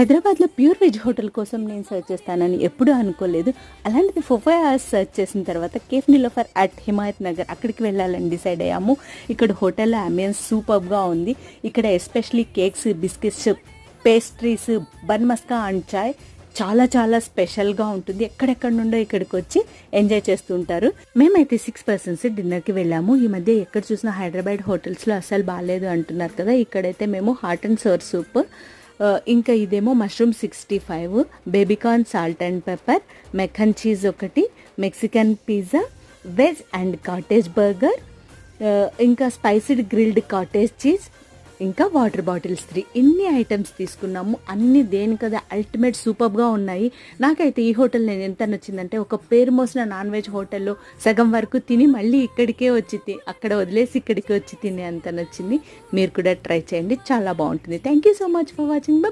హైదరాబాద్లో pure veg hotel కోసం నేను సర్చ్ చేస్తానని ఎప్పుడూ అనుకోలేదు. అలాంటిది 4 అవర్స్ సర్చ్ చేసిన తర్వాత కేఫ్ నిలోఫర్ అట్ హిమాయత్ నగర్ అక్కడికి వెళ్ళాలని డిసైడ్ అయ్యాము. ఇక్కడ హోటల్లో అంబియన్స్ సూపర్గా ఉంది. ఇక్కడ especially cakes, biscuits, pastries, bun maska and chai చాలా చాలా స్పెషల్గా ఉంటుంది. ఎక్కడెక్కడ నుండో ఇక్కడికి వచ్చి ఎంజాయ్ చేస్తుంటారు. మేమైతే 6 persons డిన్నర్కి వెళ్ళాము. ఈ మధ్య ఎక్కడ చూసినా హైదరాబాద్ హోటల్స్లో అస్సలు బాగాలేదు అంటున్నారు కదా. ఇక్కడైతే మేము హాట్ అండ్ సోర్ సూప్, ఇంకా ఇదేమో mushroom 65, baby corn salt and pepper, మెకన్ చీజ్ ఒకటి, Mexican pizza, veg and cottage burger, ఇంకా స్పైసీడ్ గ్రిల్డ్ కాటేజ్ చీజ్, ఇంకా వాటర్ బాటిల్స్ 3 ఇన్ని ఐటమ్స్ తీసుకున్నాము. అన్ని దేనికదా అల్టిమేట్ సూపర్గా ఉన్నాయి. నాకైతే ఈ హోటల్ నేను ఎంత నచ్చిందంటే, ఒక పేరు మోసిన నాన్ వెజ్ హోటల్లో సగం వరకు తిని మళ్ళీ ఇక్కడికే వచ్చి అక్కడ వదిలేసి ఇక్కడికి వచ్చి తినే అంత నచ్చింది. మీరు కూడా ట్రై చేయండి, చాలా బాగుంటుంది. Thank you so much for watching. Bye.